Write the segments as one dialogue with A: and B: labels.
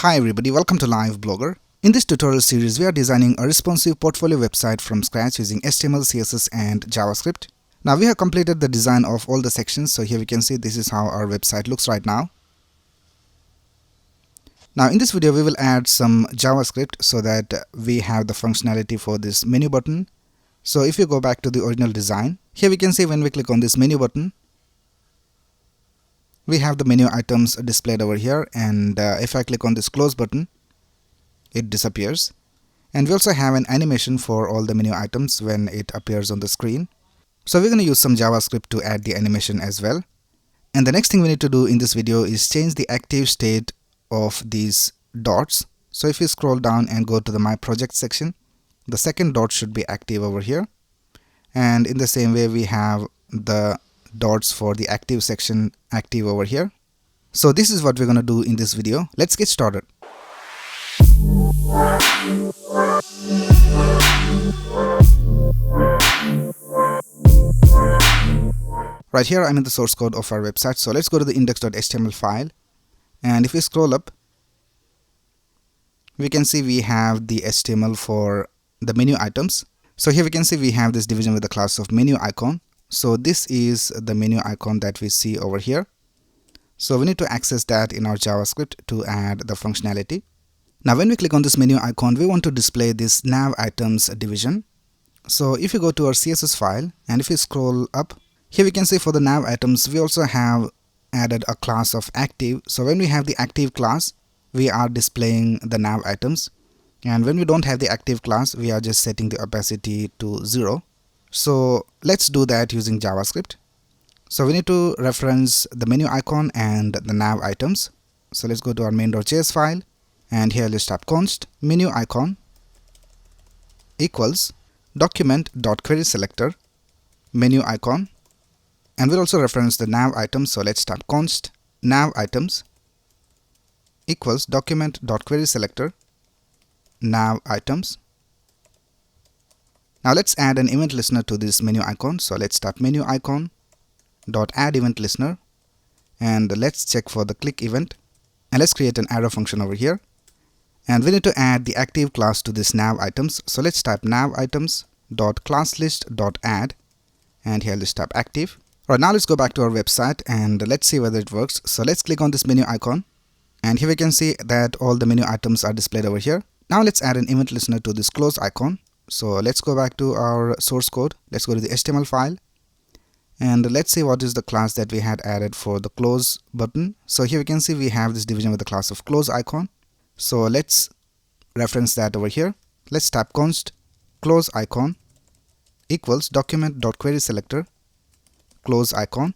A: Hi everybody, welcome to Live Blogger. In this tutorial series, we are designing a responsive portfolio website from scratch using HTML, CSS and JavaScript. Now we have completed the design of all the sections, so here we can see this is how our website looks right now. Now in this video, we will add some JavaScript so that we have the functionality for this menu button. So if you go back to the original design, here we can see when we click on this menu button, we have the menu items displayed over here, and if I click on this close button, it disappears. And we also have an animation for all the menu items when it appears on the screen. So we're going to use some JavaScript to add the animation as well. And the next thing we need to do in this video is change the active state of these dots. So if you scroll down and go to the My Project section, the second dot should be active over here. And in the same way, we have the dots for the active section active over here. So this is what we're going to do in this video. Let's get started. Right here I'm in the source code of our website. So let's go to the index.html file, and if we scroll up, we can see we have the HTML for the menu items. So here we can see we have this division with the class of menu icon. So this is the menu icon that we see over here. So we need to access that in our JavaScript to add the functionality. Now when we click on this menu icon, we want to display this nav items division. So if you go to our CSS file and if you scroll up, here we can see for the nav items we also have added a class of active. So when we have the active class, we are displaying the nav items, and when we don't have the active class, we are just setting the opacity to 0. So let's do that using JavaScript. So we need to reference the menu icon and the nav items. So let's go to our main.js file, and here let's type const menu icon equals document.querySelector menu icon, and we'll also reference the nav items. So let's type const nav items equals document.querySelector nav items. Now let's add an event listener to this menu icon. So let's type menu icon dot add event listener, and let's check for the click event, and let's create an arrow function over here. And we need to add the active class to this nav items. So let's type nav items dot class list dot add, and here let's type active. Alright, now let's go back to our website and let's see whether it works. So let's click on this menu icon, and here we can see that all the menu items are displayed over here. Now let's add an event listener to this close icon. So let's go back to our source code. Let's go to the HTML file, and let's see what is the class that we had added for the close button. So here we can see we have this division with the class of close icon. So let's reference that over here. Let's type const close icon equals document.querySelector close icon.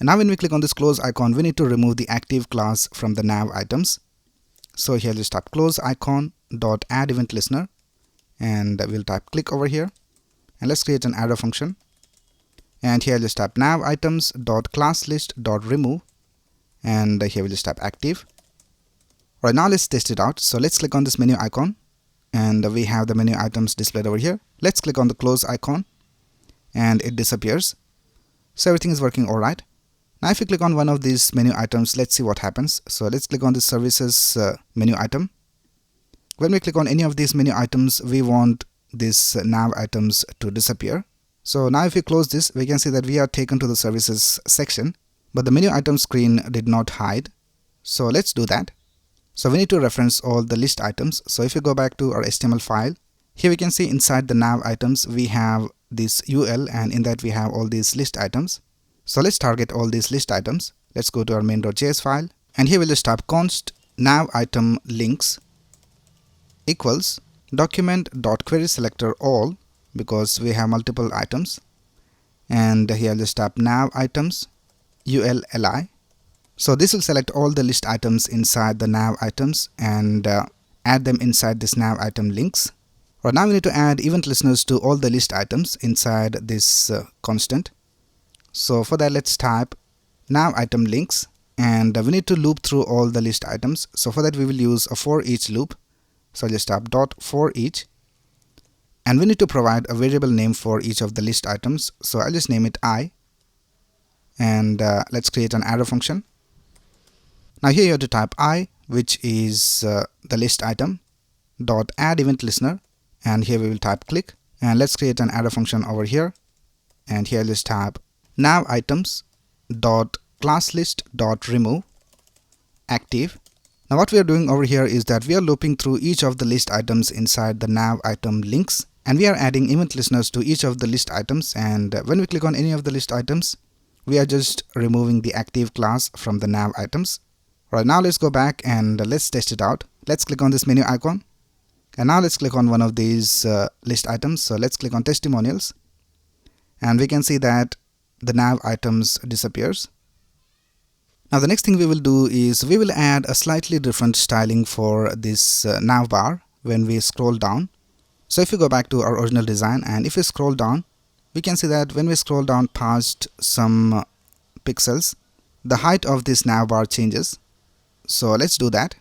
A: And now when we click on this close icon, we need to remove the active class from the nav items. So here let's type close icon dot add event listener, and we'll type click over here, and let's create an arrow function, and here let's type nav items dot class list dot remove, and here we'll just type active. Right, now let's test it out. So let's click on this menu icon, and we have the menu items displayed over here. Let's click on the close icon, and it disappears. So everything is working all right. Now if you click on one of these menu items, let's see what happens. So let's click on the services menu item. When we click on any of these menu items, we want these nav items to disappear. So now if we close this, we can see that we are taken to the services section, but the menu item screen did not hide. So let's do that. So we need to reference all the list items. So if you go back to our HTML file, here we can see inside the nav items we have this UL, and in that we have all these list items. So let's target all these list items. Let's go to our main.js file, and here we'll just type const nav item links equals document.querySelector all, because we have multiple items, and here I'll just type nav items ULLI. So this will select all the list items inside the nav items and add them inside this nav item links. Right, now we need to add event listeners to all the list items inside this constant. So for that, let's type nav item links, and we need to loop through all the list items. So for that, we will use a for each loop. So I'll just type dot for each, and we need to provide a variable name for each of the list items. So I'll just name it I, and let's create an arrow function. Now here you have to type I which is the list item dot add event listener, and here we will type click, and let's create an arrow function over here, and here let's type nav items dot class list dot remove active. Now what we are doing over here is that we are looping through each of the list items inside the nav item links, and we are adding event listeners to each of the list items, and when we click on any of the list items, we are just removing the active class from the nav items. Right, now let's go back and let's test it out. Let's click on this menu icon, and now let's click on one of these list items. So let's click on testimonials, and we can see that the nav items disappears. Now the next thing we will do is we will add a slightly different styling for this nav bar when we scroll down. So if you go back to our original design, and if we scroll down, we can see that when we scroll down past some pixels, the height of this nav bar changes. So let's do that.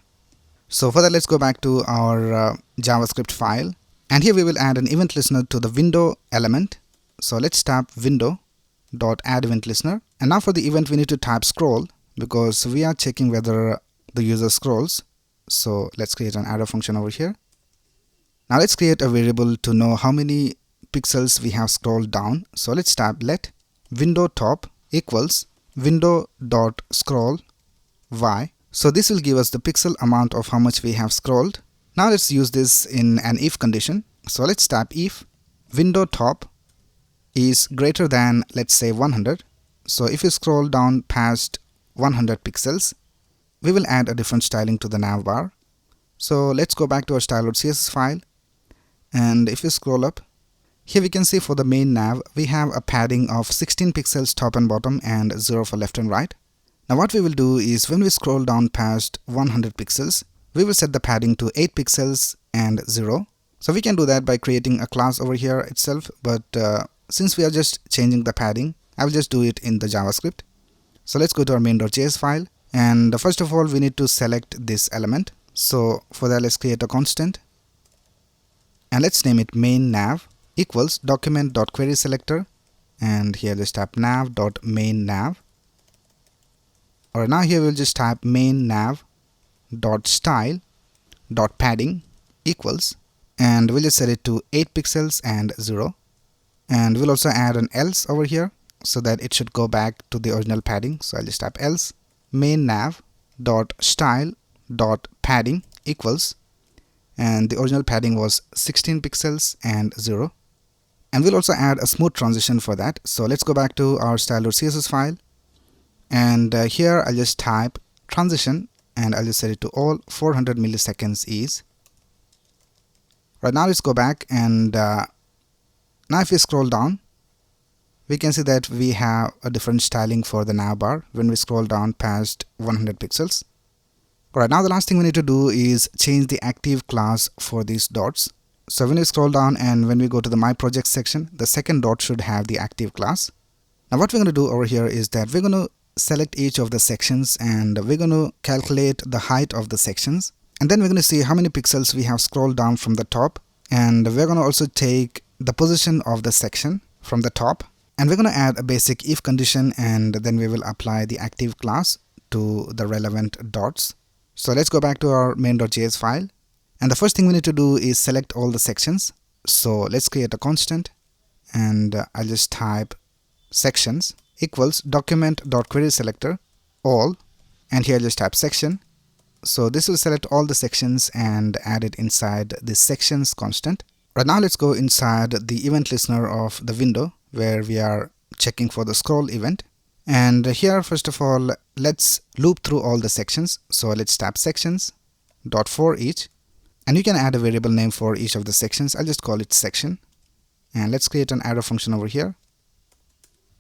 A: So for that, let's go back to our JavaScript file, and here we will add an event listener to the window element. So let's type window dot add event listener, and now for the event we need to type scroll, because we are checking whether the user scrolls. So let's create an arrow function over here. Now let's create a variable to know how many pixels we have scrolled down. So let's type let window top equals window dot scroll y. So this will give us the pixel amount of how much we have scrolled. Now let's use this in an if condition. So let's type if window top is greater than, let's say, 100. So if you scroll down past 100 pixels, we will add a different styling to the nav bar. So let's go back to our style.css file, and if you scroll up, here we can see for the main nav we have a padding of 16 pixels top and bottom and 0 for left and right. Now what we will do is when we scroll down past 100 pixels, we will set the padding to 8 pixels and 0. So we can do that by creating a class over here itself, but since we are just changing the padding, I will just do it in the JavaScript. So let's go to our main.js file, and first of all we need to select this element. So for that, let's create a constant, and let's name it main nav equals document.querySelector, and here let's type nav.main nav. Alright, now here we'll just type main nav dot style dot padding equals, and we'll just set it to 8 pixels and 0, and we'll also add an else over here so that it should go back to the original padding. So I'll just type else main nav dot style dot padding equals, and the original padding was 16 pixels and 0, and we'll also add a smooth transition for that. So let's go back to our style.css file, and here I'll just type transition, and I'll just set it to all 400 milliseconds is. Right, now let's go back, and now if we scroll down, we can see that we have a different styling for the nav bar when we scroll down past 100 pixels. Alright, now the last thing we need to do is change the active class for these dots. So when we scroll down and when we go to the my project section, the second dot should have the active class. Now what we're going to do over here is that we're going to select each of the sections, and we're going to calculate the height of the sections, and then we're going to see how many pixels we have scrolled down from the top, and we're going to also take the position of the section from the top, and we're going to add a basic if condition, and then we will apply the active class to the relevant dots. So let's go back to our main.js file, and the first thing we need to do is select all the sections. So let's create a constant, and I'll just type sections equals document.querySelector all, and here just type section. So this will select all the sections and add it inside this sections constant. Right, now let's go inside the event listener of the window where we are checking for the scroll event, and here first of all let's loop through all the sections. So let's type sections dot for each, and you can add a variable name for each of the sections. I'll just call it section, and let's create an arrow function over here.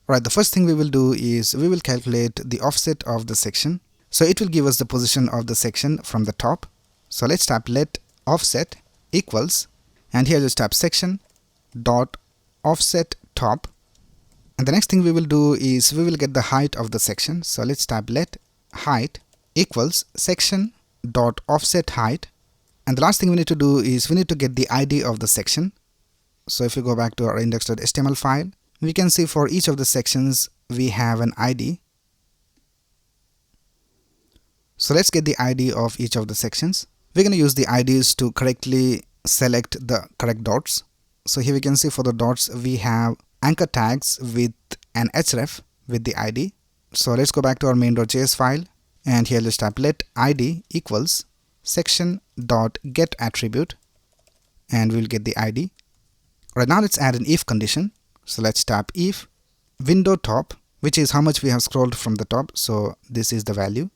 A: Right, the first thing we will do is we will calculate the offset of the section. So it will give us the position of the section from the top. So let's type let offset equals, and here just type section dot offset top, and the next thing we will do is we will get the height of the section. So let's type let height equals section dot offset height, and the last thing we need to do is we need to get the ID of the section. So if you go back to our index.html file, we can see for each of the sections we have an ID. So let's get the ID of each of the sections. We're going to use the IDs to correctly select the correct dots. So here we can see for the dots we have anchor tags with an href with the ID. So let's go back to our main.js file, and here let's type let id equals section.getAttribute, and we'll get the ID. Right now let's add an if condition. So let's type if window top, which is how much we have scrolled from the top, so this is the value.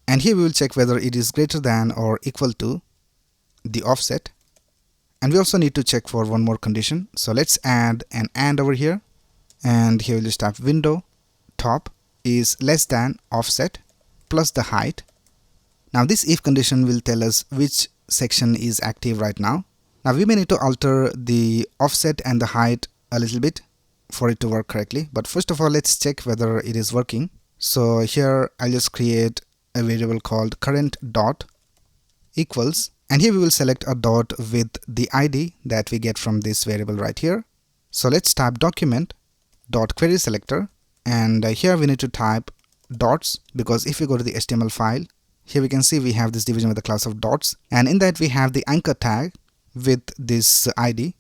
A: And here we will check whether it is greater than or equal to the offset. And we also need to check for one more condition. So let's add an and over here, and here we'll just type window top is less than offset plus the height. Now this if condition will tell us which section is active right now. Now we may need to alter the offset and the height a little bit for it to work correctly, but first of all let's check whether it is working. So here I'll just create a variable called current dot equals, and here we will select a dot with the ID that we get from this variable right here. So let's type document dot query selector, and here we need to type dots, because if we go to the HTML file, here we can see we have this division with the class of dots, and in that we have the anchor tag with this ID.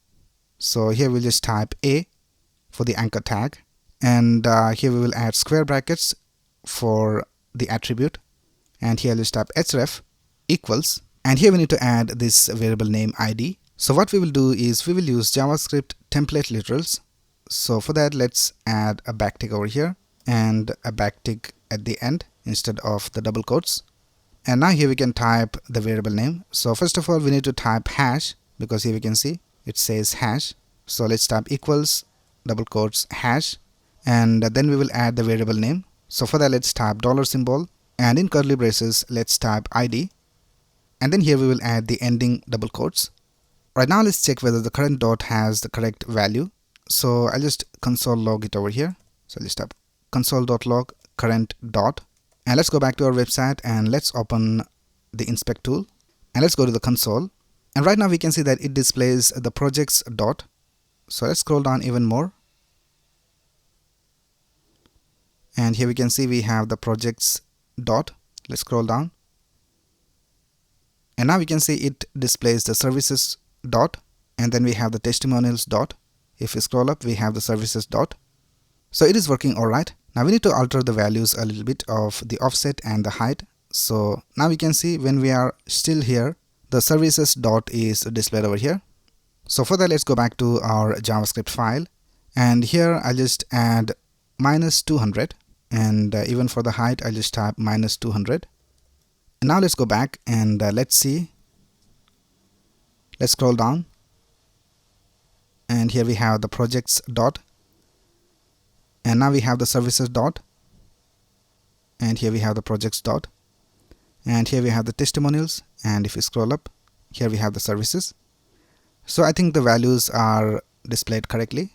A: So here we'll just type a for the anchor tag, and here we will add square brackets for the attribute, and here let's type href equals, and here we need to add this variable name ID. So what we will do is we will use JavaScript template literals. So for that let's add a backtick over here and a backtick at the end instead of the double quotes. And now here we can type the variable name. So first of all we need to type hash, because here we can see it says hash. So let's type equals double quotes hash, and then we will add the variable name. So for that let's type dollar symbol, and in curly braces let's type ID, and then here we will add the ending double quotes. Right now let's check whether the current dot has the correct value. So I'll just console log it over here. So let's type console.log current dot, and let's go back to our website and let's open the inspect tool, and let's go to the console, and right now we can see that it displays the projects dot. So let's scroll down even more, and here we can see we have the projects dot. Let's scroll down, and now we can see it displays the services dot, and then we have the testimonials dot. If we scroll up we have the services dot. So it is working alright. Now we need to alter the values a little bit of the offset and the height. So now we can see when we are still here, the services dot is displayed over here. So for that let's go back to our JavaScript file, and here I'll just add -200, and even for the height I'll just type -200. And now let's go back and let's see. Let's scroll down, and here we have the projects dot, and now we have the services dot, and here we have the projects dot, and here we have the testimonials, and if we scroll up here we have the services. So I think the values are displayed correctly.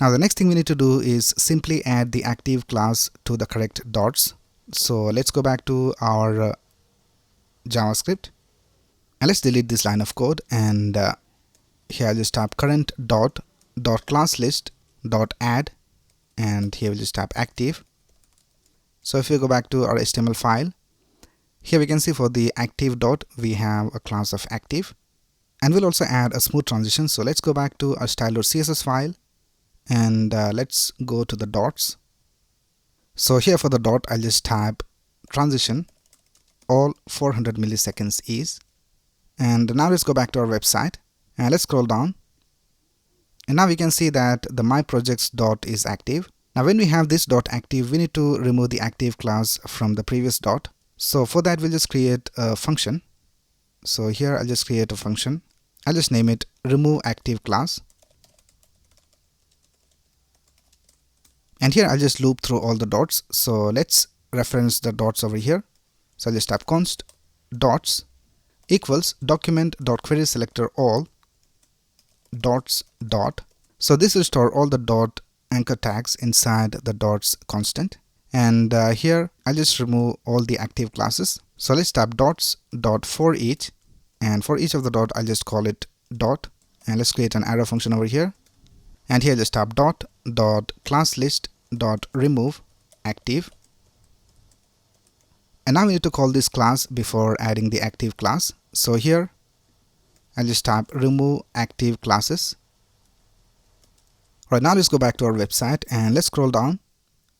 A: Now the next thing we need to do is simply add the active class to the correct dots. So let's go back to our JavaScript, and let's delete this line of code, and here I'll just type current dot class list dot add, and here we'll just type active. So if we go back to our HTML file, here we can see for the active dot we have a class of active, and we'll also add a smooth transition. So let's go back to our style.css file, and let's go to the dots. So here for the dot I'll just type transition all 400 milliseconds is, and now let's go back to our website and let's scroll down, and now we can see that the my projects dot is active. Now when we have this dot active, we need to remove the active class from the previous dot. So for that we'll just create a function. So here I'll just create a function. I'll just name it remove active class, and here I'll just loop through all the dots. So let's reference the dots over here. So I'll just type const dots equals document dot query selector all dots dot. So this will store all the dot anchor tags inside the dots constant, and here I'll just remove all the active classes. So let's type dots dot for each, and for each of the dot I'll just call it dot, and let's create an arrow function over here, and here just type dot class list dot remove active, And now we need to call this class before adding the active class. So here I'll just type remove active classes. Right, now let's go back to our website and let's scroll down,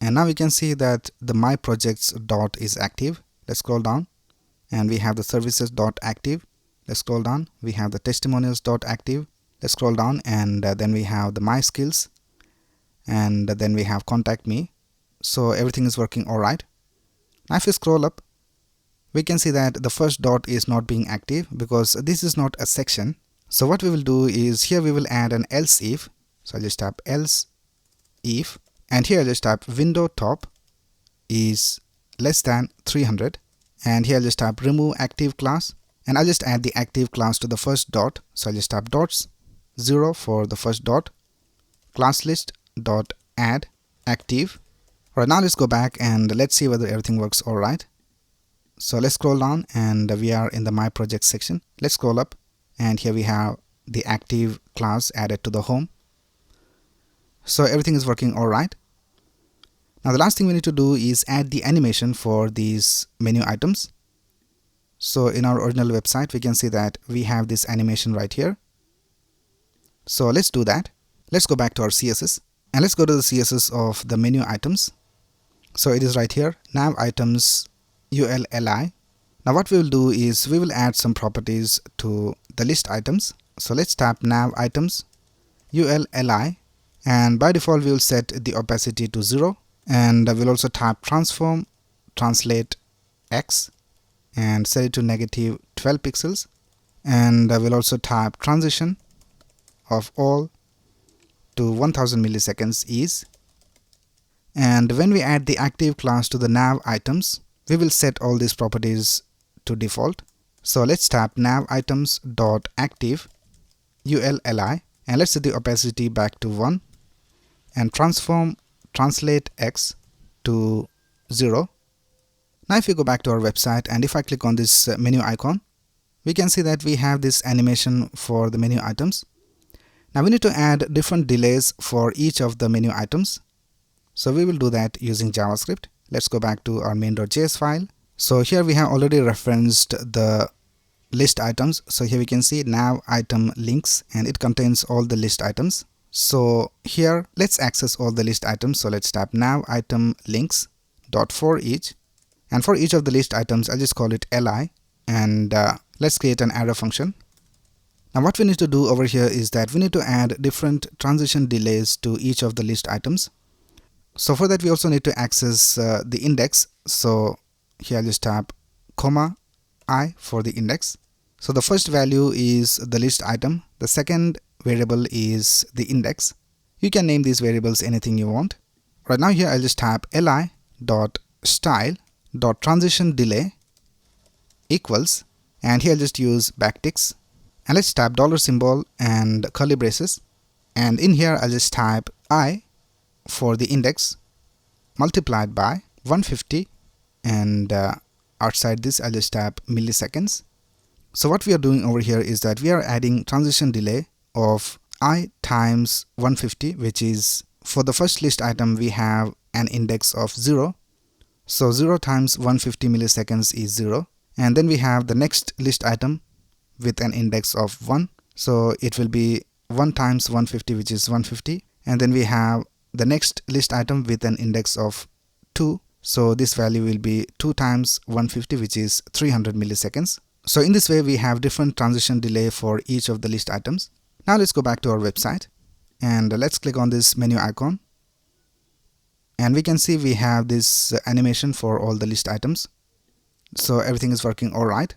A: and now we can see that the my projects dot is active. Let's scroll down and we have the services dot active. Let's scroll down, we have the testimonials dot active. Let's scroll down and then we have the my skills, and then we have contact me. So everything is working alright. Now if we scroll up, we can see that the first dot is not being active because this is not a section. So what we will do is here we will add an else if. So I'll just type else if, and here I'll just type window top is less than 300, and here I'll just type remove active class, and I'll just add the active class to the first dot. So I'll just type dots 0 for the first dot, class list dot add active. Right, now let's go back and let's see whether everything works alright. So let's scroll down and we are in the my project section. Let's scroll up and here we have the active class added to the home. So everything is working alright. Now the last thing we need to do is add the animation for these menu items. So in our original website we can see that we have this animation right here. So let's do that. Let's go back to our CSS and let's go to the CSS of the menu items. So it is right here, nav items ULLI. Now what we will do is we will add some properties to the list items. So let's tap nav items ULLI, and by default we will set the opacity to 0, and we'll also tap transform translate X and set it to -12 pixels, and we'll also tap transition of all to 1000 milliseconds ease. And when we add the active class to the nav items, we will set all these properties to default. So let's tap nav items dot active ULLI, and let's set the opacity back to 1 and transform translate X to 0. Now if you go back to our website and if I click on this menu icon, we can see that we have this animation for the menu items. Now we need to add different delays for each of the menu items. So we will do that using JavaScript. Let's go back to our main.js file. So here we have already referenced the list items. So here we can see nav item links, and it contains all the list items. So here let's access all the list items. So let's tap nav item links dot for each, and for each of the list items I'll just call it li, and let's create an arrow function. Now what we need to do over here is that we need to add different transition delays to each of the list items. So for that we also need to access the index. So here I'll just tap comma I for the index. So the first value is the list item, the second variable is the index. You can name these variables anything you want. Right now here I'll just tap li dot style dot transition delay equals, and here I'll just use backticks, and let's tap $symbol and curly braces, and in here I'll just type I for the index multiplied by 150, and outside this I'll just tap milliseconds. So what we are doing over here is that we are adding transition delay of I times 150, which is for the first list item we have an index of 0. So 0 times 150 milliseconds is 0, and then we have the next list item with an index of 1. So it will be 1 times 150, which is 150, and then we have the next list item with an index of 2. So this value will be 2 times 150, which is 300 milliseconds. So in this way we have different transition delay for each of the list items. Now let's go back to our website and let's click on this menu icon, and we can see we have this animation for all the list items. So everything is working alright.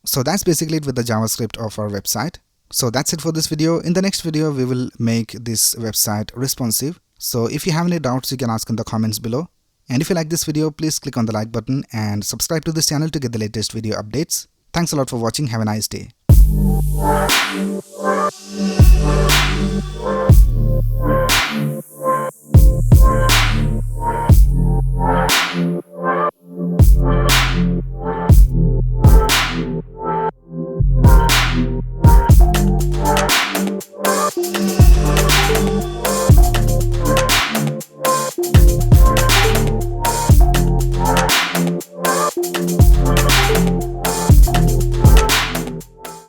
A: So that's basically it with the JavaScript of our website. So that's it for this video. In the next video we will make this website responsive. So if you have any doubts you can ask in the comments below. And if you like this video, please click on the like button and subscribe to this channel to get the latest video updates. Thanks a lot for watching. Have a nice day.